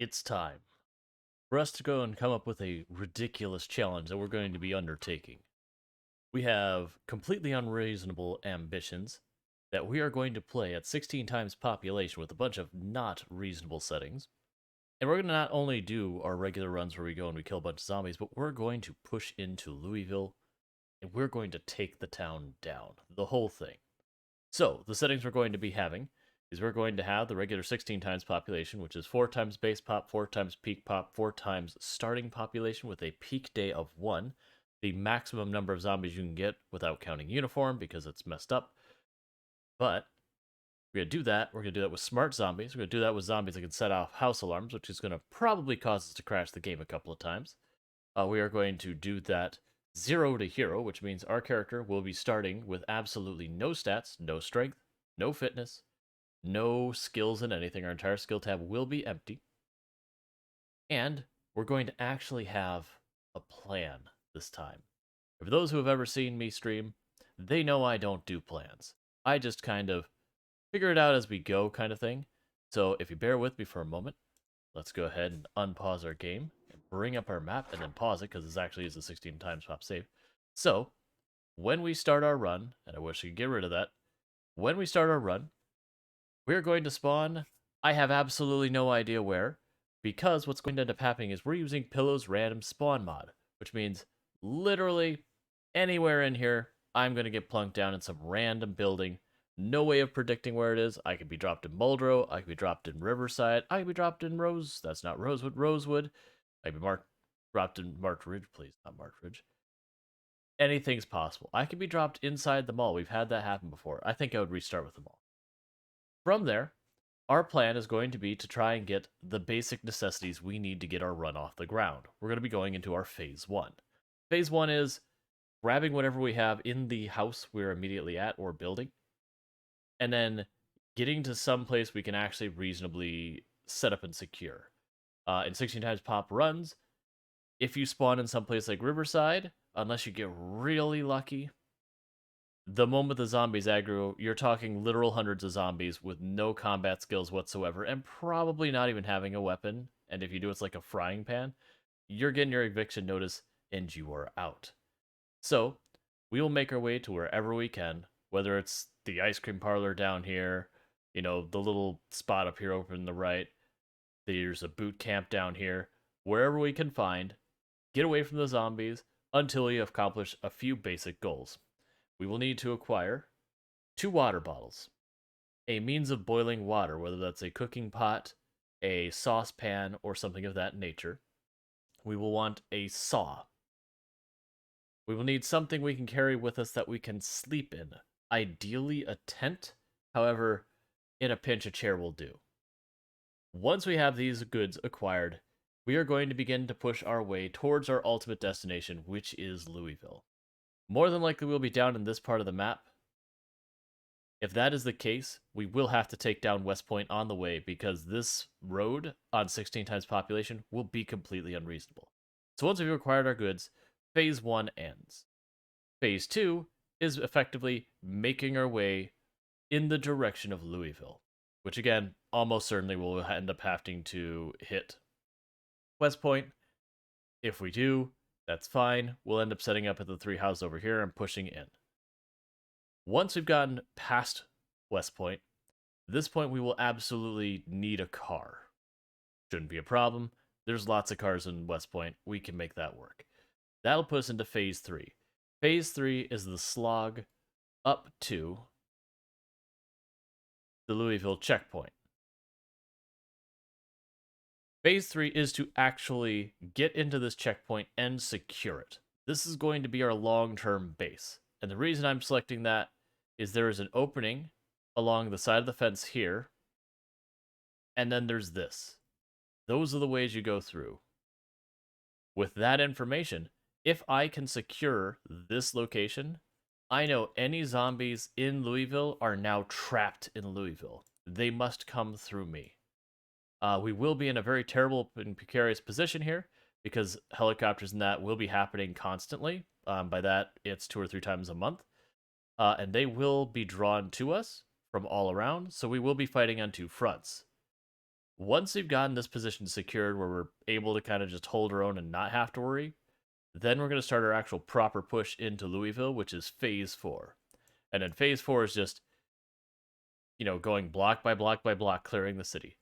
it's time for us to go and come up with a ridiculous challenge that we're going to be undertaking. We have completely unreasonable ambitions that we are going to play at 16 times population with a bunch of not reasonable settings. And we're going to not only do our regular runs where we go and we kill a bunch of zombies, but we're going to push into Louisville and we're going to take the town down, the whole thing. So, the settings we're going to be having is we're going to have the regular 16 times population, which is 4 times base pop, 4 times peak pop, 4 times starting population with a peak day of 1. The maximum number of zombies you can get without counting uniform because it's messed up. But we're going to do that. We're going to do that with smart zombies. We're going to do that with zombies that can set off house alarms, which is going to probably cause us to crash the game a couple of times. We are going to do that 0 to hero, which means our character will be starting with absolutely no stats, no strength, no fitness, no skills in anything. Our entire skill tab will be empty. And we're going to actually have a plan this time. For those who have ever seen me stream, they know I don't do plans. I just kind of figure it out as we go kind of thing. So if you bear with me for a moment, let's go ahead and unpause our game and bring up our map and then pause it because this actually is a 16 times pop save. So when we start our run, and I wish I could get rid of that, when we start our run, we're going to spawn. I have absolutely no idea where, because what's going to end up happening is we're using Pillow's random spawn mod, which means literally anywhere in here, I'm going to get plunked down in some random building. No way of predicting where it is. I could be dropped in Muldrow. I could be dropped in Riverside. I could be dropped in That's not Rosewood. Rosewood. I could be dropped in Marked Ridge, please, not Marked Ridge. Anything's possible. I could be dropped inside the mall. We've had that happen before. I think I would restart with the mall. From there, our plan is going to be to try and get the basic necessities we need to get our run off the ground. We're going to be going into our phase 1. Phase 1 is grabbing whatever we have in the house we're immediately at or building, and then getting to some place we can actually reasonably set up and secure. In 16 times pop runs, if you spawn in some place like Riverside, unless you get really lucky, the moment the zombies aggro, you're talking literal hundreds of zombies with no combat skills whatsoever, and probably not even having a weapon. And if you do, it's like a frying pan. You're getting your eviction notice, and you are out. So, we will make our way to wherever we can, whether it's the ice cream parlor down here, the little spot up here over in the right, there's a boot camp down here, wherever we can find, get away from the zombies until we have accomplished a few basic goals. We will need to acquire 2 water bottles, a means of boiling water, whether that's a cooking pot, a saucepan, or something of that nature. We will want a saw. We will need something we can carry with us that we can sleep in. Ideally, a tent. However, in a pinch, a chair will do. Once we have these goods acquired, we are going to begin to push our way towards our ultimate destination, which is Louisville. More than likely, we'll be down in this part of the map. If that is the case, we will have to take down West Point on the way because this road on 16 times population will be completely unreasonable. So once we've acquired our goods, phase 1 ends. Phase 2 is effectively making our way in the direction of Louisville, which again, almost certainly will end up having to hit West Point. If we do, that's fine. We'll end up setting up at the 3 houses over here and pushing in. Once we've gotten past West Point, this point we will absolutely need a car. Shouldn't be a problem. There's lots of cars in West Point. We can make that work. That'll put us into phase 3. Phase 3 is the slog up to the Louisville checkpoint. Phase 3 is to actually get into this checkpoint and secure it. This is going to be our long-term base. And the reason I'm selecting that is there is an opening along the side of the fence here. And then there's this. Those are the ways you go through. With that information, if I can secure this location, I know any zombies in Louisville are now trapped in Louisville. They must come through me. We will be in a very terrible and precarious position here because helicopters and that will be happening constantly. By that, it's 2 or 3 times a month. And they will be drawn to us from all around, so we will be fighting on 2 fronts. Once we've gotten this position secured where we're able to kind of just hold our own and not have to worry, then we're going to start our actual proper push into Louisville, which is phase 4. And then phase 4 is just, going block by block by block, clearing the city.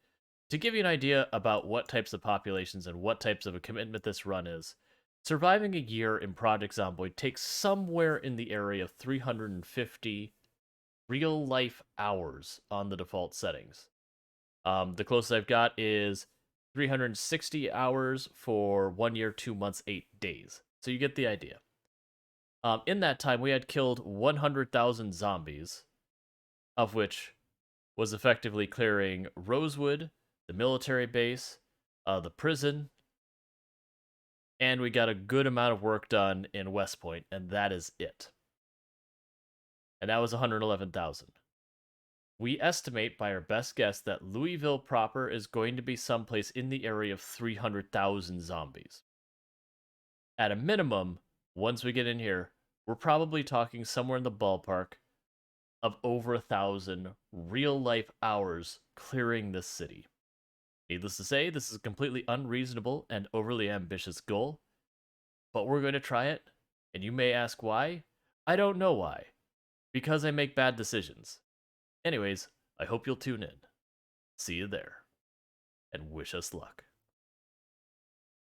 To give you an idea about what types of populations and what types of a commitment this run is, surviving a year in Project Zomboid takes somewhere in the area of 350 real life hours on the default settings. The closest I've got is 360 hours for 1 year, 2 months, 8 days. So you get the idea. In that time, we had killed 100,000 zombies, of which was effectively clearing Rosewood, the military base, the prison, and we got a good amount of work done in West Point, and that is it. And that was 111,000. We estimate by our best guess that Louisville proper is going to be someplace in the area of 300,000 zombies. At a minimum, once we get in here, we're probably talking somewhere in the ballpark of over 1,000 real life hours clearing this city. Needless to say, this is a completely unreasonable and overly ambitious goal, but we're going to try it, and you may ask why. I don't know why. Because I make bad decisions. Anyways, I hope you'll tune in. See you there, and wish us luck.